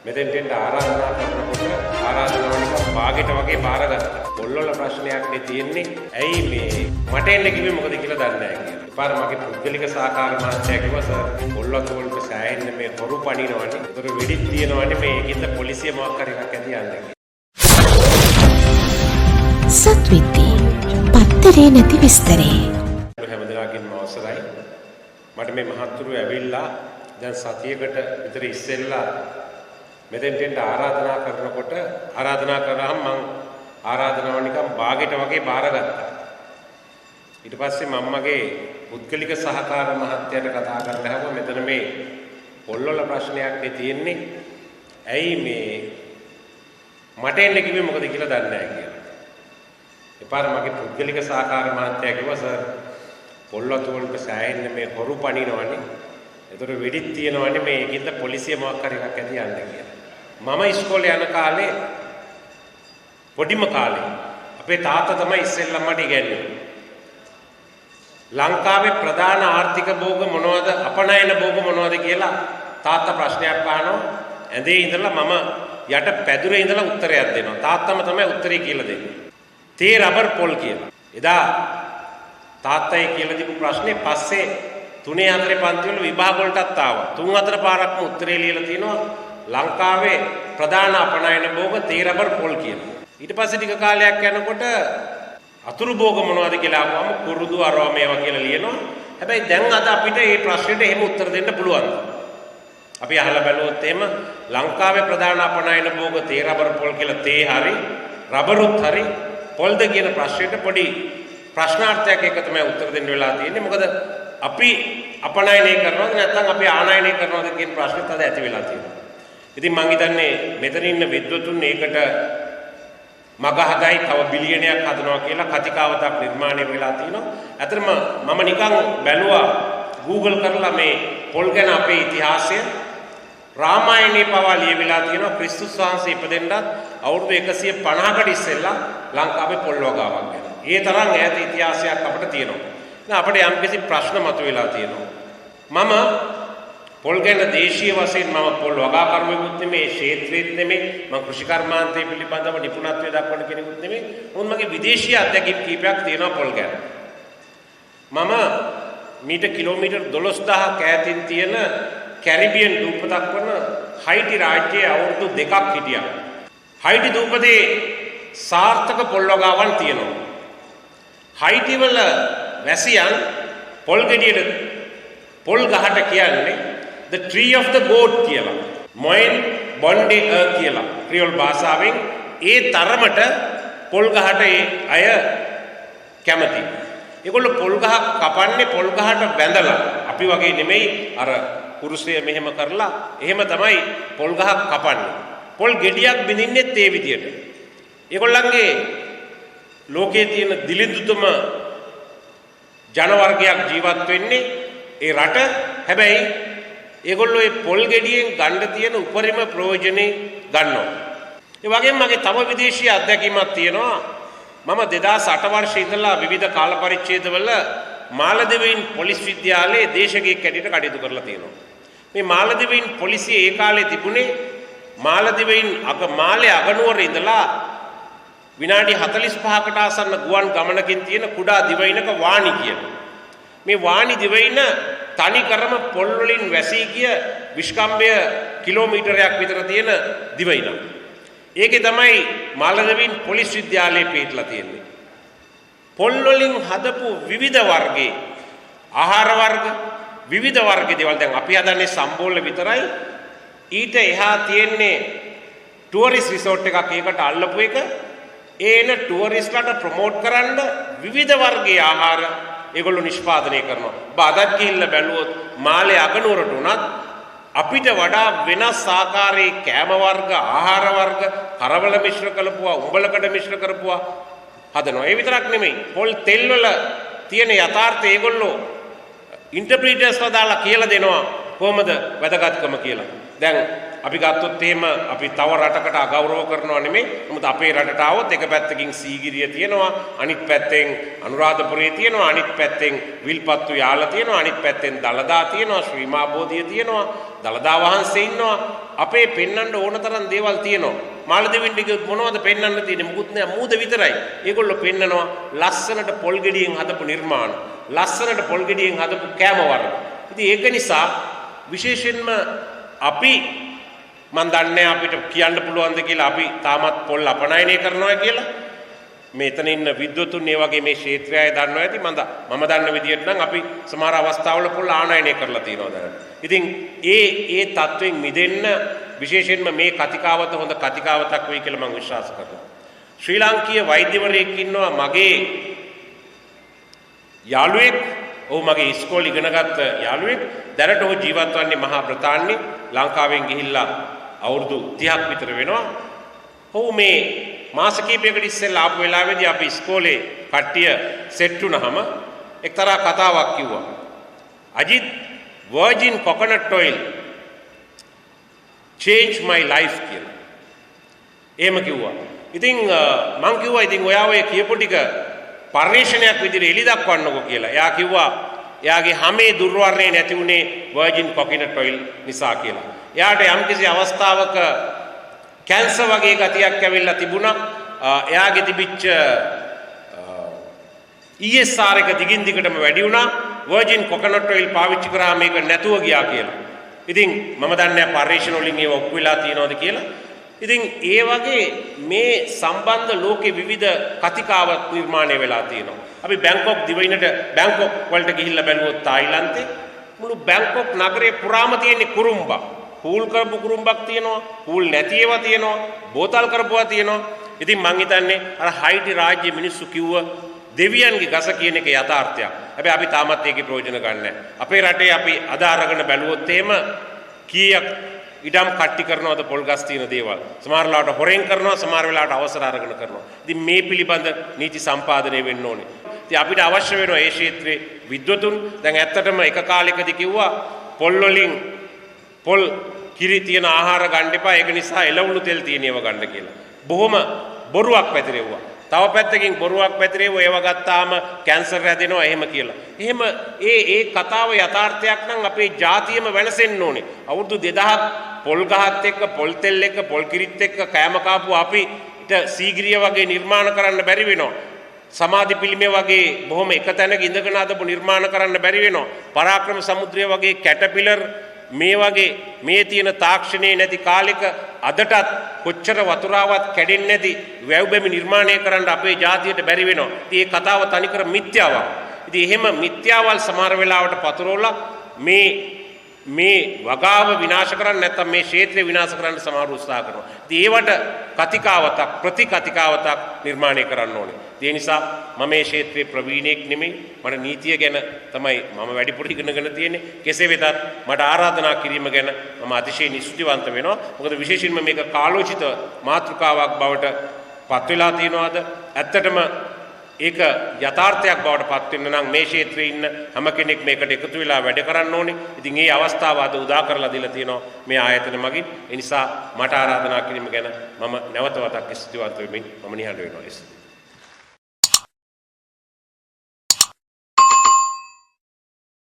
මෙතෙන්ට එන්න ආරාධනා කරනකොට ආරාධනාවනික වාගෙට වගේ බාරගත්තා. පොල්වල ප්‍රශ්නයක් නේ තියෙන්නේ. ඇයි මේ මට එන්න කිව්වේ මොකද කියලා දන්නේ නැහැ කියලා. පාර මගේ පුද්ගලික සහකාර මහත්තයා කිව්වා සර් පොල්වත් වලට සෑහෙන්න මේ හොරු පණිනවනේ. ඒතර වෙඩිත් තියෙනවනේ මේකින්ද පොලිසිය මොකක් හරි එකක් ඇති යන්නේ කියලා. සත්විති පත්තරේ නැති විස්තරේ. හැමදෙනාගේම අවසරයි. මට මේ මහත්තුරු ඇවිල්ලා දැන් සතියකට විතර ඉස්සෙල්ලා මෙතෙන්ට එන්න ආරාධනා කරනකොට ආරාධනා කරාම මං ආරාධනාව නිකන් බාගෙට වගේ බාරගත්තා. ඊට පස්සේ මම්මගේ පුද්ගලික සහකාර මහත්තයාට කතා කරලා හැවුවා මෙතන මේ පොල්වල ප්‍රශ්නයක් නේ තියෙන්නේ. ඇයි මේ මට එන්න කිව්වේ මොකද කියලා දන්නේ නැහැ කියලා. එපාර මගේ පුද්ගලික සහකාර මහත්තයා කිව්වා සර් පොල්වතු වලට සෑහෙන්න මේ හොරු පණිනවනේ. ඒතර වෙඩිත් තියෙනවනේ මේකින්ද පොලිසිය මොකක් හරි එකක් ඇති යන්නේ කියලා. මම ඉස්කෝලේ යන කාලේ පොඩිම කාලේ අපේ තාත්තා තමයි ඉස්සෙල්ලම මට ඉගැන්නුවේ. ලංකාවේ ප්‍රධාන ආර්ථික භෝග මොනවද අපනයන භෝග මොනවද කියලා තාත්තා ප්‍රශ්නයක් අහනවා. ඇඳේ ඉඳලා මම යට පැදුරේ ඉඳලා උත්තරයක් දෙනවා. තාත්තම තමයි උත්තරේ කියලා දෙන්නේ. තේ රබර් පොල් කියලා. එදා තාත්තයි කියලා දීපු ප්‍රශ්නේ පස්සේ 3 4 පන්ති වල විභාග වලටත් ආවා. 3 4 පාරක්ම උත්තරේ ලියලා තිනවා ලංකාවේ ප්‍රධාන අපනයන භෝග තේ රබර් පොල් කියලා. ඊට පස්සේ ටික කාලයක් යනකොට අතුරු භෝග මොනවද කියලා අහුවම කුරුදු අරවා මේවා කියලා ලියනවා. හැබැයි දැන් අද අපිට මේ ප්‍රශ්නෙට එහෙම උත්තර දෙන්න පුළුවන්. අපි අහලා බැලුවොත් එහෙම ලංකාවේ ප්‍රධාන අපනයන භෝග තේ රබර් පොල් කියලා තේ හරි රබරුත් හරි පොල්ද කියන ප්‍රශ්නෙට පොඩි ප්‍රශ්නාර්ථයක් එක තමයි උත්තර දෙන්න වෙලා තියෙන්නේ. මොකද අපි අපනයනය කරනවද නැත්නම් අපි ආනයනය කරනවද කියන ප්‍රශ්නෙත් අද ඇති වෙලා තියෙනවා. ඉතින් මං හිතන්නේ මෙතන ඉන්න විද්වතුන් ඒකට මග හදයි තව බිලියනයක් හදනවා කියලා කතිකාවතක් නිර්මාණය වෙලා තිනවා. ඇත්තටම මම නිකන් බැලුවා Google කරලා මේ පොල් ගැන අපේ ඉතිහාසය රාමායනේ පවා ලියවිලා තියෙනවා. ක්‍රිස්තුස් වහන්සේ ඉපදෙන්නත් අවුරුදු 150කට ඉස්සෙල්ලා ලංකාවේ පොල් වගාවක් ගැන. ඒ තරම් ඈත ඉතිහාසයක් අපිට තියෙනවා. දැන් අපිට යම්කිසි ප්‍රශ්න මතුවලා තියෙනවා. මම පොල් ගැන දේශීය වශයෙන් මම පොල් වගා කර්මෙකුත් නෙමෙයි, ක්ෂේත්‍රෙත් නෙමෙයි, මම කෘෂිකර්මාන්තය පිළිබඳව නිපුණත්වය දක්වන කෙනෙකුත් නෙමෙයි. මොකද මගේ විදේශීය අත්දැකීම් කීපයක් තියෙනවා පොල් ගැන. මම මීට කිලෝමීටර් 12000ක් ඈතින් තියෙන කැරිබියන් දූපතක් වන හයිටි රාජ්‍යයේ අවුරුදු 2ක් හිටියා. හයිටි දූපතේ සාර්ථක පොල් වගාවන් තියෙනවා. හයිටි වල වැසියන් පොල් ගෙඩියට පොල් ගහට කියන්නේ the tree of the goat කියලා. මොයින් බොන්ඩේ කියලා ක්‍රියෝල් භාෂාවෙන් ඒ තරමට පොල් ගහට ඒ අය කැමති. ඒගොල්ලෝ පොල් ගහ කපන්නේ පොල් ගහට බැඳලා. අපි වගේ නෙමෙයි අර කුරුසය මෙහෙම කරලා එහෙම තමයි පොල් ගහ කපන්නේ. පොල් ගෙඩියක් බිඳින්නෙත් ඒ විදියට. ඒගොල්ලන්ගේ ලෝකයේ තියෙන දිලිඳුතම ජන වර්ගයක් ජීවත් වෙන්නේ ඒ රට. හැබැයි ඒගොල්ලෝ මේ පොල් ගෙඩියෙන් ගන්න තියෙන උපරිම ප්‍රයෝජනේ ගන්නවා. ඒ වගේම මගේ තව විදේශීය අත්දැකීමක් තියෙනවා. මම 2008 වර්ෂයේ ඉඳලා විවිධ කාල පරිච්ඡේදවල මාලදිවයින් පොලිස් විද්‍යාලයේ දේශකයෙක් හැටියට කටයුතු කරලා තියෙනවා. මේ මාලදිවයින් පොලිසිය ඒ කාලේ තිබුණේ මාලදිවයින් මාලේ අගනුවර ඉඳලා විනාඩි 45කට ආසන්න ගුවන් ගමනකින් තියෙන කුඩා දිවයිනක වාණි කියන. මේ වාණි දිවයින තනි කරම පොල් වලින් වැසී ගිය විස්කම්භය කිලෝමීටරයක් විතර තියෙන දිවයිනක්. ඒකේ තමයි මාලදිවයින් පොලිස් විද්‍යාලයේ පිහිටලා තියෙන්නේ. පොල් වලින් හදපු විවිධ වර්ගයේ ආහාර වර්ග විවිධ වර්ගයේ දේවල් දැන් අපි හදන්නේ සම්බෝල විතරයි. ඊට එහා තියෙන්නේ ටුවරිස්ට් රිසෝට් එකක් ඒකට අල්ලපු එක. ඒන ටුවරිස්ට්ලාට ප්‍රොමෝට් කරන්න විවිධ වර්ගයේ ආහාර ඒගොල්ලෝ නිෂ්පාදනය කරනවා. බාදක් ගිහිල්ලා බැලුවොත් මාලේ අගනුවරට උනත් අපිට වඩා වෙනස් ආකාරයේ කෑම වර්ග, ආහාර වර්ග, කරවල මිශ්‍ර කළපුවා, උඹලකඩ මිශ්‍ර කරපුවා හදනවා. ඒ විතරක් නෙමෙයි. පොල් තෙල් වල තියෙන යථාර්ථය ඒගොල්ලෝ ඉන්ටර්ප්‍රීටර්ස්ලා දාලා කියලා දෙනවා කොහොමද වැදගත්කම කියලා. දැන් අපි ගත්තොත් එහෙම අපි තව රටකට අගෞරව කරනවා නෙමෙයි. මොකද අපේ රටට ආවොත් එක පැත්තකින් සීගිරිය තියෙනවා, අනිත් පැත්තෙන් අනුරාධපුරේ තියෙනවා, අනිත් පැත්තෙන් විල්පත්තු යාල තියෙනවා, අනිත් පැත්තෙන් දලදා තියෙනවා, ශ්‍රී මා බෝධිය තියෙනවා, දලදා වහන්සේ ඉන්නවා. අපේ පෙන්වන්න ඕන තරම් දේවල් තියෙනවා. මාළදෙවින්ට කිව්වොත් මොනවද පෙන්වන්න තියෙන්නේ? මුකුත් නෑ මූද විතරයි. ඒගොල්ලෝ පෙන්නනවා ලස්සනට පොල් ගෙඩියෙන් හදපු නිර්මාණ. ලස්සනට පොල් ගෙඩියෙන් හදපු කෑම වර්ග. ඉතින් ඒක නිසා විශේෂයෙන්ම අපි මන් දන්නේ අපිට කියන්න පුළුවන්ද කියලා අපි තාමත් පොල් අපනයනය කරනවා කියලා. මෙතන ඉන්න විද්වතුන් මේ වගේ මේ ක්ෂේත්‍රය අය දන්නවා ඇති මම දන්න විදිහට නම් අපි සමහර අවස්ථාවල පොල් ආනයනය කරලා තියෙනවා දැන්. ඉතින් ඒ තත්වෙන් මිදෙන්න විශේෂයෙන්ම මේ කතිකාවත හොඳ කතිකාවතක් වෙයි කියලා මම විශ්වාස කරනවා. ශ්‍රී ලාංකීය වෛද්‍යවරයෙක් ඉන්නවා මගේ යාළුවෙක්. ඔහු මගේ ඉස්කෝලේ ඉගෙනගත්ත යාළුවෙක්. දැනට ඔහු ජීවත් වන්නේ මහා බ්‍රිතාන්‍යයේ. ලංකාවෙන් ගිහිල්ලා අවුරුදු 30ක් විතර වෙනවා. ඔහු මේ මාස කිහිපයකට ඉස්සෙල්ලා ආපු වෙලාවේදී අපි ඉස්කෝලේ කට්ටිය සෙට් වුණාම එක්තරා කතාවක් කිව්වා. Ajith virgin coconut oil change my life කියලා. එහෙම කිව්වා. ඉතින් මං කිව්වා ඉතින් ඔයා ඔය කියපු ටික පරිශ්‍රණයක් විදිහට එලි දක්වන්නකෝ කියලා. එයා කිව්වා එයාගේ හැමේ දුර්වර්ණේ නැති උනේ virgin coconut oil නිසා කියලා. එයාට යම්කිසි අවස්ථාවක කැන්සර් වගේ ගතියක් ඇවිල්ලා තිබුණා. එයාගේ තිබිච්ච ESR එක දිගින් දිගටම වැඩි වුණා. virgin coconut oil පාවිච්චි කරාම මේක නැතුව ගියා කියලා. ඉතින් මම දන්නේ නැහැ පරිශ්‍රණ වලින් ඒව ඔප්පු වෙලා තියෙනවද කියලා. ඉතින් ඒ වගේ මේ සම්බන්ධ ලෝකේ විවිධ කතිකාවත් නිර්මාණය වෙලා තියෙනවා. අපි බැංකොක් දිවයිනට බැංකොක් වලට ගිහිල්ලා බැලුවොත් තායිලන්තේ මුළු බැංකොක් නගරේ පුරාම තියෙන කුරුම්බක්. පූල් කරපු කුරුම්බක් තියෙනවා, පූල් නැති ඒවා තියෙනවා, බෝතල් කරපුවා තියෙනවා. ඉතින් මං හිතන්නේ අර හයිටි රාජ්‍ය මිනිස්සු කිව්ව දෙවියන්ගේ ගස කියන එක යථාර්ථයක්. හැබැයි අපි තාමත් ඒකේ ප්‍රයෝජන ගන්න නැහැ. අපේ රටේ අපි අද අරගෙන බැලුවොත් එහෙම කීයක් ඉඩම් කට්ටි කරනවද පොල් ගස් තියෙන දේවල්. සමහර වෙලාවට හොරෙන් කරනවා, සමහර වෙලාවට අවසර අරගෙන කරනවා. ඉතින් මේ පිළිබඳ නීති සම්පාදනය වෙන්න ඕනේ. ඉතින් අපිට අවශ්‍ය වෙනවා මේ ක්ෂේත්‍රයේ විද්වතුන්. දැන් ඇත්තටම එක කාලයකදී කිව්වා පොල් වලින් පොල් කිරි තියෙන ආහාර ගන්න එපා. ඒක නිසා එළවලු තෙල් තියෙන ඒවා ගන්න කියලා. බොහොම බොරුවක් පැතිරෙව්වා. තව පැත්තකින් බොරුවක් පැතිරෙව්ව ඒවා ගත්තාම කැන්සර් හැදෙනවා එහෙම කියලා. එහෙම ඒ කතාව යථාර්ථයක් නම් අපේ ජාතියම වෙනසෙන්න ඕනේ. අවුරුදු 2000ක් පොල් ගහත් එක්ක පොල් තෙල් එක්ක පොල් කිරිත් එක්ක කෑම කාපු අපිට සීගිරිය වගේ නිර්මාණ කරන්න බැරි වෙනවා. සමාධි පිළිමය වගේ බොහොම එක තැනක ඉඳගෙන අදපු නිර්මාණ කරන්න බැරි වෙනවා. පරාක්‍රම සමුද්‍රය වගේ කැටපිලර් මේ වගේ මේ තියෙන තාක්ෂණයේ නැති කාලෙක අදටත් කොච්චර වතුරාවත් කැඩෙන්නේ නැති වැව් බැමි නිර්මාණය කරන්න අපේ ජාතියට බැරි වෙනවා. ඉතින් මේ කතාව තනිකර මිත්‍යාවක්. ඉතින් එහෙම මිත්‍යාවල් සමහර වෙලාවට පතුරවලා මේ වගාව විනාශ කරන්න නැත්නම් මේ ක්ෂේත්‍රය විනාශ කරන්න සමහර උත්සාහ කරනවා. ඉතින් ඒවට කතිකාවතක් ප්‍රතිකතිකාවතක් නිර්මාණය කරන්න ඕනේ. ඒ නිසා මම මේ ක්ෂේත්‍රයේ ප්‍රවීණෙක් නෙමෙයි. මට නීතිය ගැන තමයි මම වැඩිපුර ඉගෙනගෙන තියෙන්නේ. කෙසේ වෙතත් මට ආරාධනා කිරීම ගැන මම අතිශයින් ස්තුතිවන්ත වෙනවා. මොකද විශේෂයෙන්ම මේක කාලෝචිත මාතෘකාවක් බවට පත් වෙලා තියෙනවාද? ඇත්තටම ඒක යථාර්ථයක් බවට පත් වෙන්න නම් මේ ක්ෂේත්‍රයේ ඉන්න හැම කෙනෙක් මේකට එකතු වෙලා වැඩ කරන්න ඕනේ. ඉතින් ඒ අවස්ථාව අද උදා කරලා දීලා තියෙනවා මේ ආයතන මගින්. ඒ නිසා මට ආරාධනා කිරීම ගැන මම නැවත වතාවක් ස්තුතිවන්ත වෙමින් මම නිහඬ වෙනවා.